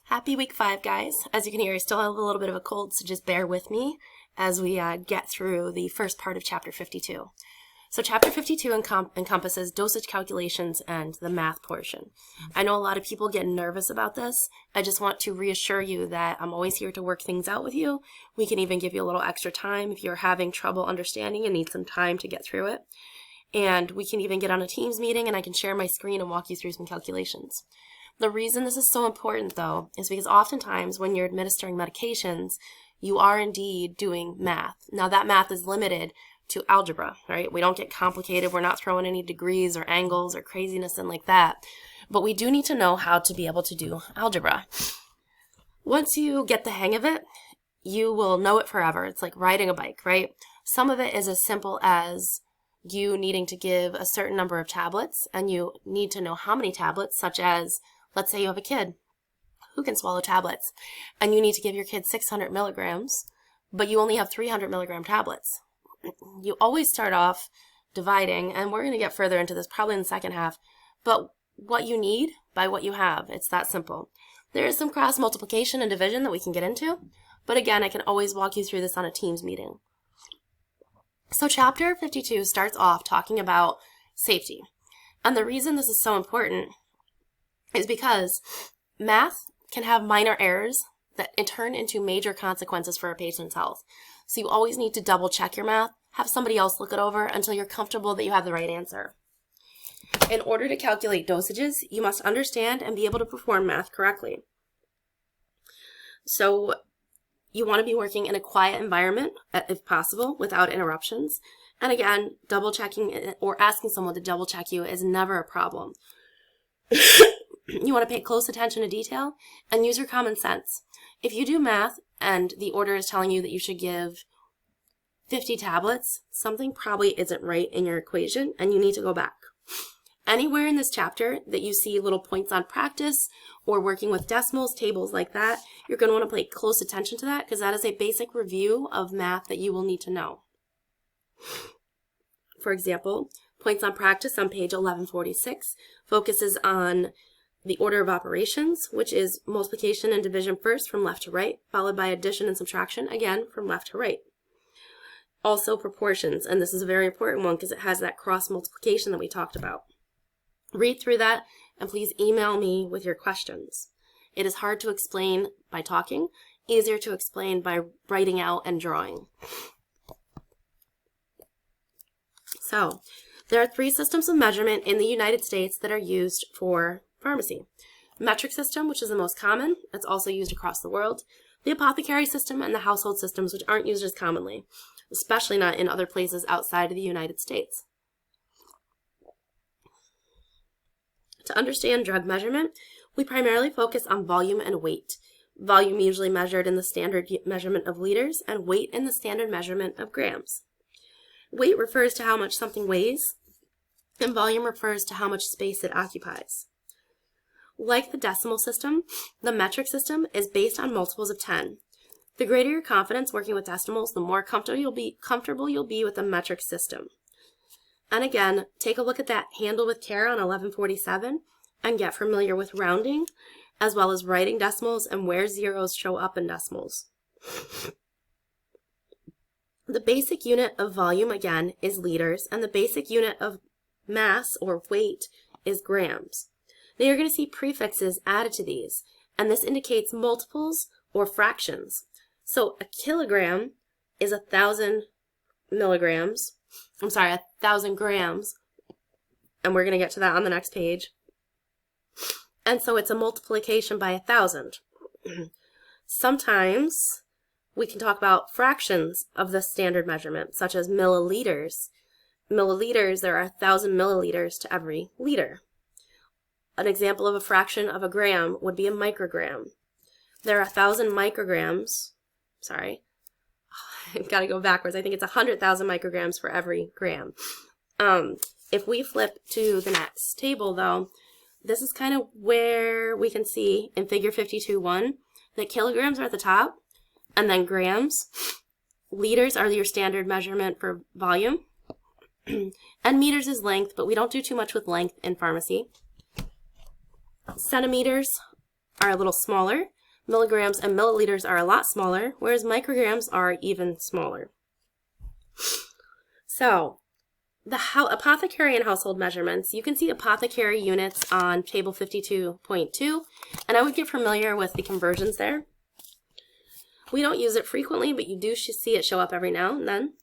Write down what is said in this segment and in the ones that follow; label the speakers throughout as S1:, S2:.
S1: Happy week 5, guys. As you can hear, I still have a little bit of a cold, so just bear with me as we get through the first part of Chapter 52. So Chapter 52 encompasses dosage calculations and the math portion. I know a lot of people get nervous about this. I just want to reassure you that I'm always here to work things out with you. We can even give you a little extra time if you're having trouble understanding and need some time to get through it. And we can even get on a Teams meeting and I can share my screen and walk you through some calculations. The reason this is so important, though, is because oftentimes when you're administering medications, you are indeed doing math. Now, that math is limited to algebra, right? We don't get complicated. We're not throwing any degrees or angles or craziness in like that. But we do need to know how to be able to do algebra. Once you get the hang of it, you will know it forever. It's like riding a bike, right? Some of it is as simple as you needing to give a certain number of tablets, and you need to know how many tablets, such as, let's say you have a kid who can swallow tablets, and you need to give your kid 600 milligrams, but you only have 300 milligram tablets. You always start off dividing, and we're going to get further into this probably in the second half, but what you need by what you have. It's that simple. There is some cross multiplication and division that we can get into, but again, I can always walk you through this on a Teams meeting. So Chapter 52 starts off talking about safety. And the reason this is so important is because math can have minor errors that turn into major consequences for a patient's health. So you always need to double check your math, have somebody else look it over until you're comfortable that you have the right answer. In order to calculate dosages, you must understand and be able to perform math correctly. So you want to be working in a quiet environment, if possible, without interruptions. And again, double checking or asking someone to double check you is never a problem. You want to pay close attention to detail and use your common sense. If you do math and the order is telling you that you should give 50 tablets, something probably isn't right in your equation and you need to go back. Anywhere in this chapter that you see little points on practice or working with decimals, tables like that, you're going to want to pay close attention to that because that is a basic review of math that you will need to know. For example, points on practice on page 1146 focuses on the order of operations, which is multiplication and division first from left to right, followed by addition and subtraction, again, from left to right. Also proportions, and this is a very important one because it has that cross multiplication that we talked about. Read through that and please email me with your questions. It is hard to explain by talking, easier to explain by writing out and drawing. So, there are 3 systems of measurement in the United States that are used for pharmacy. Metric system, which is the most common, it's also used across the world. The apothecary system and the household systems, which aren't used as commonly, especially not in other places outside of the United States. To understand drug measurement, we primarily focus on volume and weight. Volume usually measured in the standard measurement of liters and weight in the standard measurement of grams. Weight refers to how much something weighs, and volume refers to how much space it occupies. Like the decimal system, the metric system is based on multiples of 10. The greater your confidence working with decimals, the more comfortable you'll be with the metric system. And again, take a look at that handle with care on 1147 and get familiar with rounding, as well as writing decimals and where zeros show up in decimals. The basic unit of volume, again, is liters, and the basic unit of mass or weight is grams. Now you're going to see prefixes added to these, and this indicates multiples or fractions. So a kilogram is 1,000 milligrams. 1,000 grams, and we're going to get to that on the next page. And so it's a multiplication by 1,000. Sometimes we can talk about fractions of the standard measurement, such as milliliters. Milliliters, there are 1,000 milliliters to every liter. An example of a fraction of a gram would be a microgram. There are 1,000 micrograms, I've got to go backwards. I think it's 100,000 micrograms for every gram. If we flip to the next table, though, this is kind of where we can see in figure 52.1 that kilograms are at the top, and then grams. Liters are your standard measurement for volume, and meters is length, but we don't do too much with length in pharmacy. Centimeters are a little smaller, milligrams and milliliters are a lot smaller, whereas micrograms are even smaller. So, the apothecary and household measurements, you can see apothecary units on table 52.2, and I would get familiar with the conversions there. We don't use it frequently, but you do see it show up every now and then.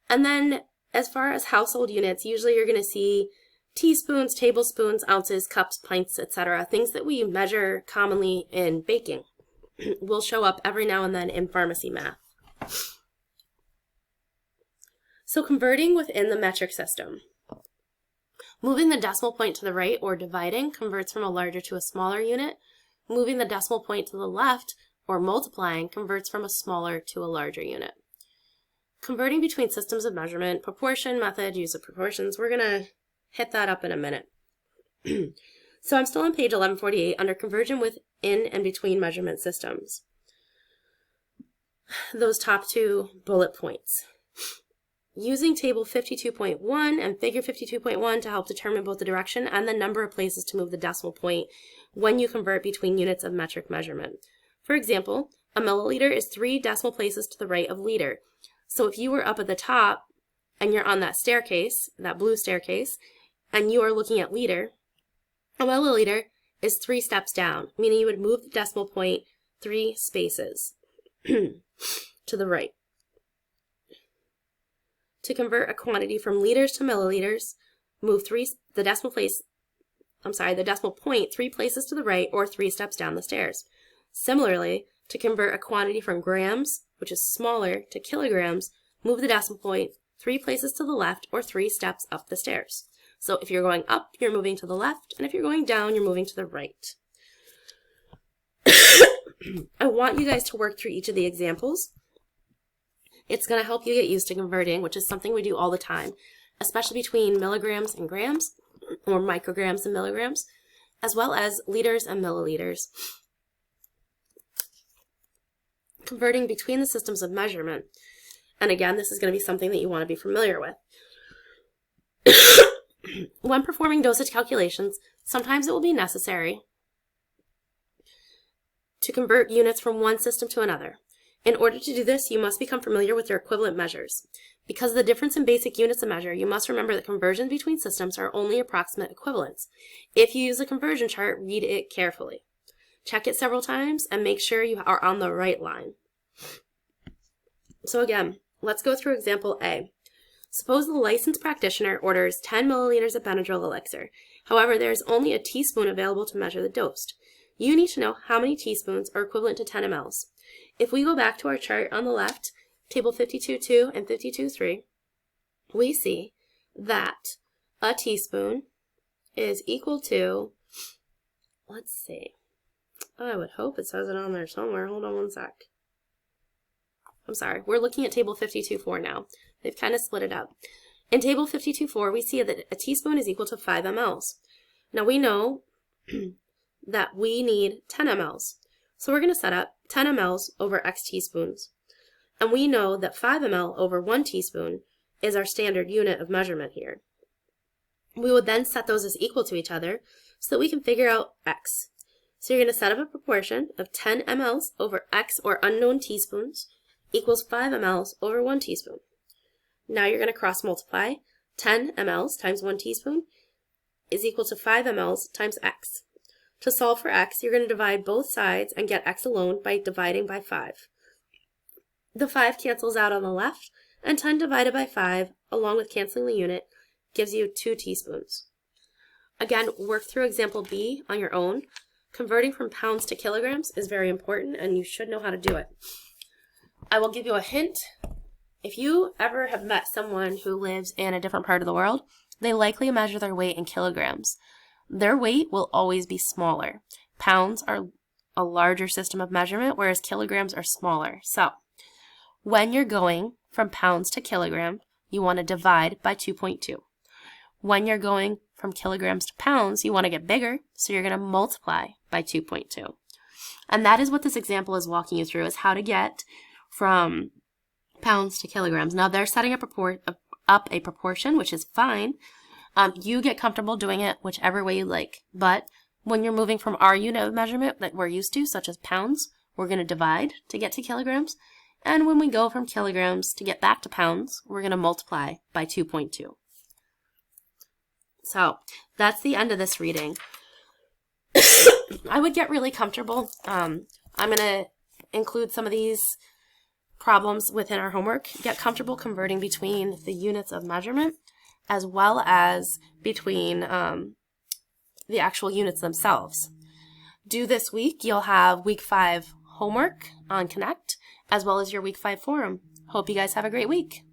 S1: And then, as far as household units, usually you're going to see teaspoons, tablespoons, ounces, cups, pints, etc. Things that we measure commonly in baking will show up every now and then in pharmacy math. So converting within the metric system. Moving the decimal point to the right, or dividing, converts from a larger to a smaller unit. Moving the decimal point to the left, or multiplying, converts from a smaller to a larger unit. Converting between systems of measurement, proportion, method, use of proportions, we're going to hit that up in a minute. So I'm still on page 1148 under conversion within and between measurement systems. Those top two bullet points. Using table 52.1 and figure 52.1 to help determine both the direction and the number of places to move the decimal point when you convert between units of metric measurement. For example, a milliliter is 3 decimal places to the right of liter. So if you were up at the top and you're on that staircase, that blue staircase, and you are looking at liter, a milliliter is 3 steps down, meaning you would move the decimal point 3 spaces to the right. To convert a quantity from liters to milliliters, move the decimal point 3 places to the right or 3 steps down the stairs. Similarly, to convert a quantity from grams, which is smaller, to kilograms, move the decimal point 3 places to the left or 3 steps up the stairs. So if you're going up, you're moving to the left, and if you're going down, you're moving to the right. I want you guys to work through each of the examples. It's going to help you get used to converting, which is something we do all the time, especially between milligrams and grams, or micrograms and milligrams, as well as liters and milliliters. Converting between the systems of measurement. And again, this is going to be something that you want to be familiar with. When performing dosage calculations, sometimes it will be necessary to convert units from one system to another. In order to do this, you must become familiar with their equivalent measures. Because of the difference in basic units of measure, you must remember that conversions between systems are only approximate equivalents. If you use a conversion chart, read it carefully. Check it several times and make sure you are on the right line. So again, let's go through example A. Suppose the licensed practitioner orders 10 milliliters of Benadryl elixir. However, there is only a teaspoon available to measure the dose. You need to know how many teaspoons are equivalent to 10 mLs. If we go back to our chart on the left, table 52.2 and 52.3, we see that a teaspoon is equal to, let's see, I would hope it says it on there somewhere. Hold on one sec. I'm sorry, we're looking at table 52.4 now. They've kind of split it up. In table 52.4, we see that a teaspoon is equal to 5 mLs. Now we know that we need 10 mLs. So we're going to set up 10 mLs over X teaspoons. And we know that 5 ml over 1 teaspoon is our standard unit of measurement here. We would then set those as equal to each other so that we can figure out X. So you're going to set up a proportion of 10 mLs over X, or unknown teaspoons, equals 5 mLs over 1 teaspoon. Now you're going to cross multiply. 10 mLs times 1 teaspoon is equal to 5 mLs times X. To solve for X, you're going to divide both sides and get X alone by dividing by 5. The 5 cancels out on the left, and 10 divided by 5, along with canceling the unit, gives you 2 teaspoons. Again, work through example B on your own. Converting from pounds to kilograms is very important, and you should know how to do it. I will give you a hint. If you ever have met someone who lives in a different part of the world, they likely measure their weight in kilograms. Their weight will always be smaller. Pounds are a larger system of measurement, whereas kilograms are smaller. So, when you're going from pounds to kilogram, you want to divide by 2.2. When you're going from kilograms to pounds, you want to get bigger, so you're going to multiply by 2.2. And that is what this example is walking you through, is how to get from pounds to kilograms. Now, they're setting up a proportion, which is fine. You get comfortable doing it whichever way you like. But when you're moving from our unit of measurement that we're used to, such as pounds, we're going to divide to get to kilograms. And when we go from kilograms to get back to pounds, we're going to multiply by 2.2. So that's the end of this reading. I would get really comfortable. I'm going to include some of these problems within our homework. Get comfortable converting between the units of measurement as well as between the actual units themselves. Due this week, you'll have week 5 homework on Connect as well as your week 5 forum. Hope you guys have a great week.